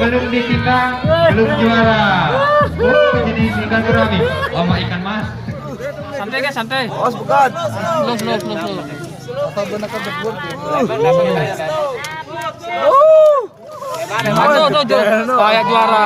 belum ditikang, belum juara. Jenis ikan gurame. Lomba ikan mas. Santai guys, santai. Awas bukan. Slow. Apa benar kan berbuat? Tuh, kayak juara.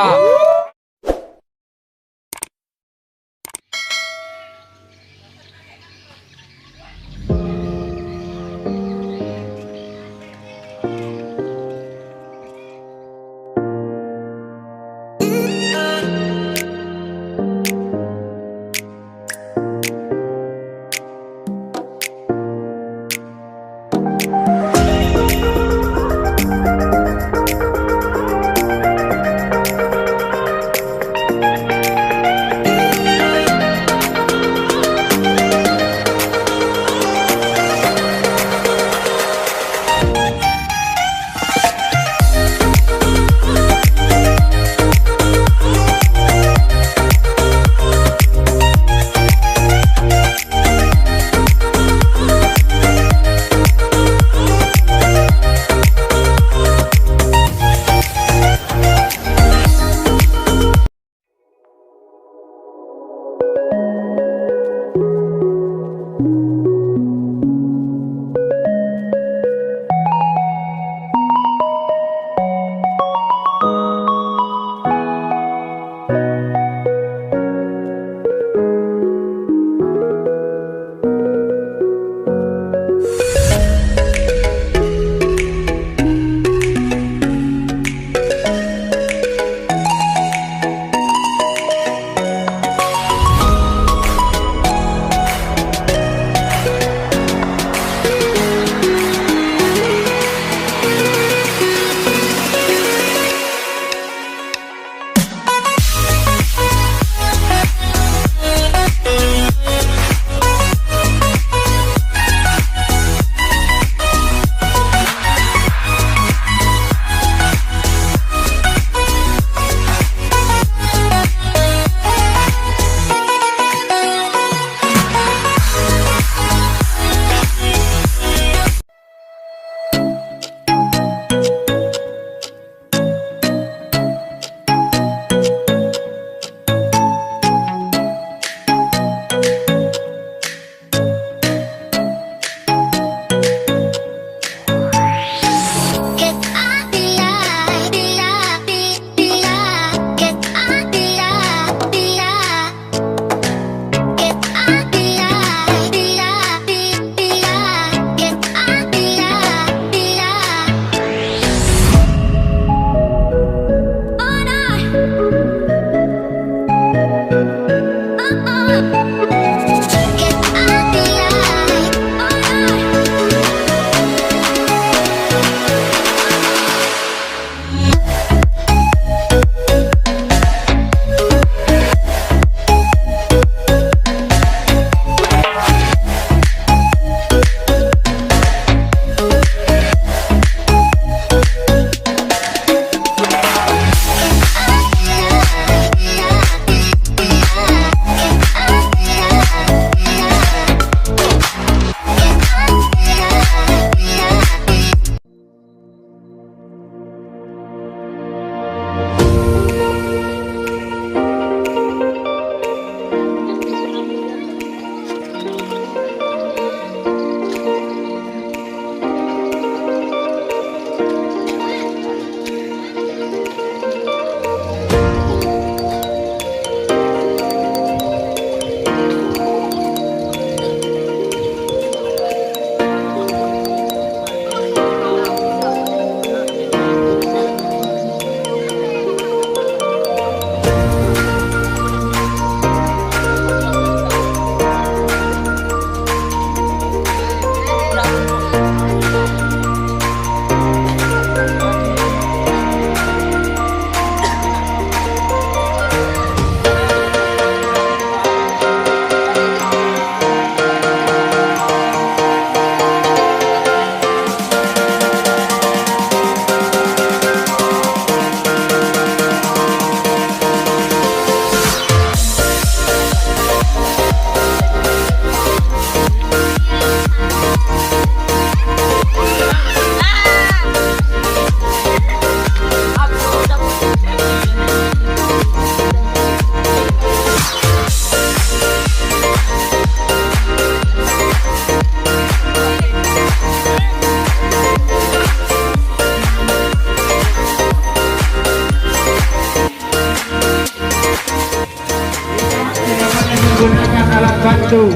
satu.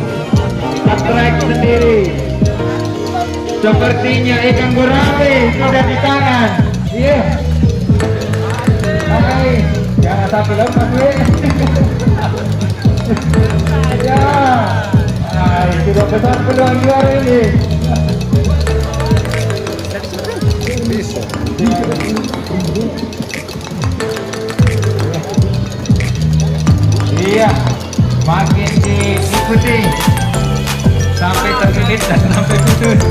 Strike sendiri. Sepertinya ikan gurame sudah di tangan. Iya. Oke, jangan sampai lepas, we. Ya. Sudah besar peluang juara ini. Bisa. Iya, makin diikuti sampai terlilit dan sampai putus.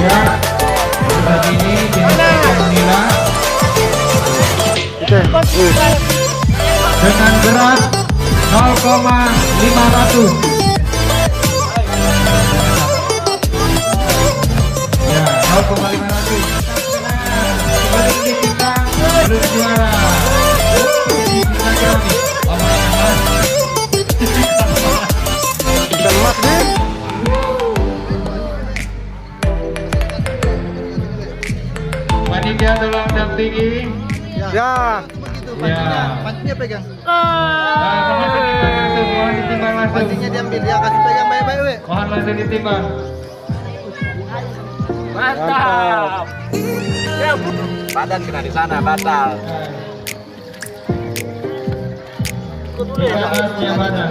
Ya, saat ini jenis nila dengan berat 0,500. Ya, 0,500. Kembali ditimbang belum juara. Ikan emas nih. Panitia tolong dampingi. Ya. Ya. Pancingnya pegang. Mohon ditimbang langsung, mohon ditimbang langsung. Pancingnya diambil, ya kasih pegang baik-baik, we. Mohon langsung ditimbang. Mantap. Badan kena di sana, batal. Ganasnya mana?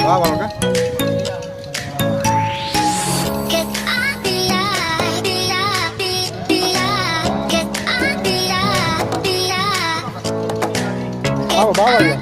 Awal kah? Bawah ya?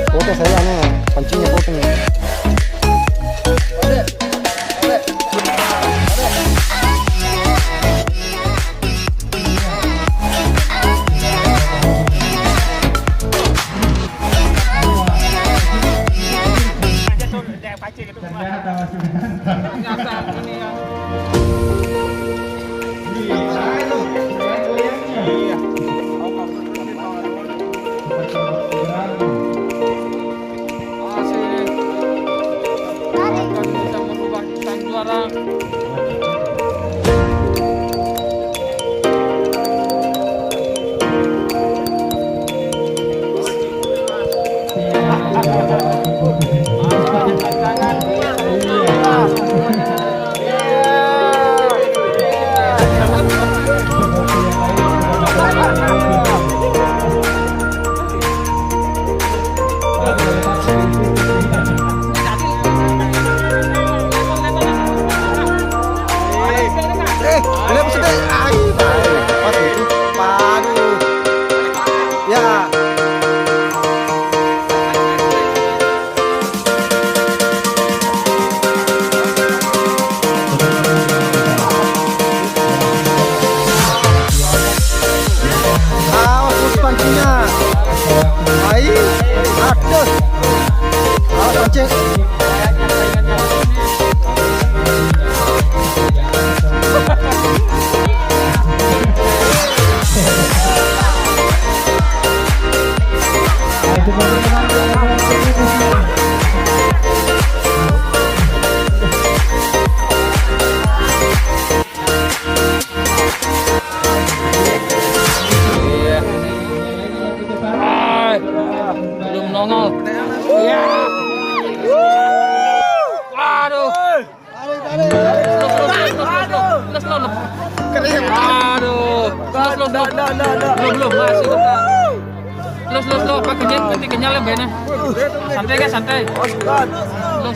Foto saya pancingnya fotonya. Ternyata masih menantang. Ternyata ini yang asik. Boleh pesan deh. Pas itu. Padu. Ya. Awas pancingnya. Air. Aduh. Awas pancing. Belum nongol. Iya. Waduh. Aduh. Kering. Aduh. Belum masih buka. Lo pakai kenyal penting kenyal ya bener. Santai guys, santai. Lo.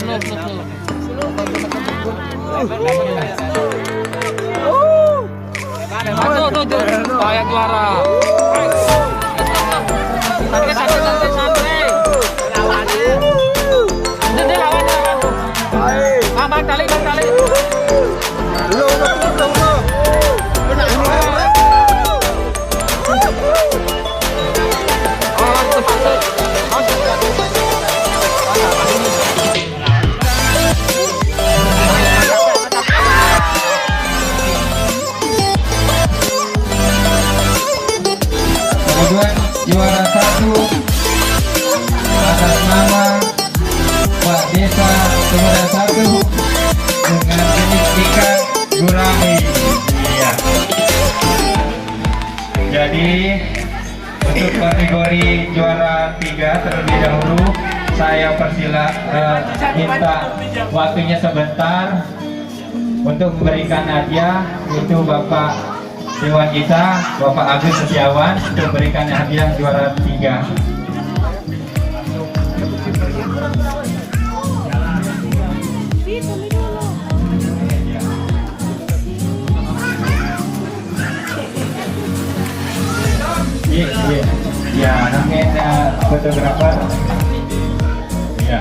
Tuh, kayak juara. Santai. Ini lawan. Bang tali. Belum. Kemudian juara 1 atas nama Pak Desa Kemudian 1 dengan jenis ikan gurame. Iya. Jadi untuk kategori juara 3 terlebih dahulu saya minta waktunya sebentar untuk memberikan hadiah, itu Bapak Dewan kita, Bapak Agus Setiawan, untuk memberikan hadiah juara 3. Iya. Ya, mungkin fotografer. Ya.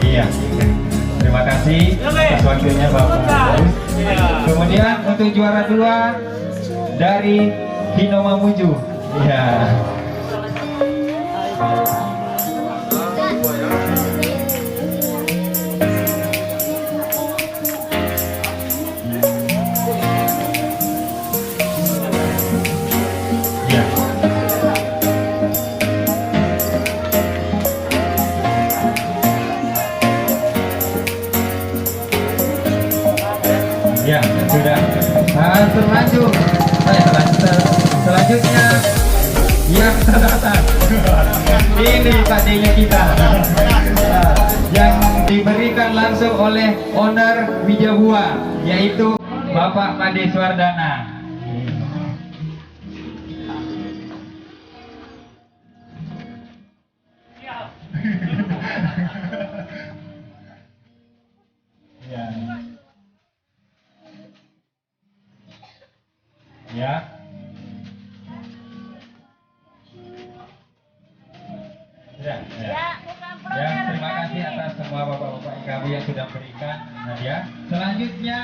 Iya. Terima kasih atas waktunya Bapak. Kemudian untuk juara 2 dari Hino Mamuju. Iya. Ya, sudah. Selanjutnya yang terdapat ini tadinya kita yang diberikan langsung oleh owner Widya Buah, yaitu Bapak Pade Suardana. Ya. Ya, terima kasih atas semua bapak-bapak IKB yang sudah berikan hadiah. Selanjutnya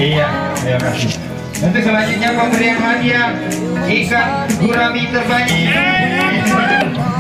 iya, terima kasih. Untuk selanjutnya pemberian hadiah ikan gurami terbanyak.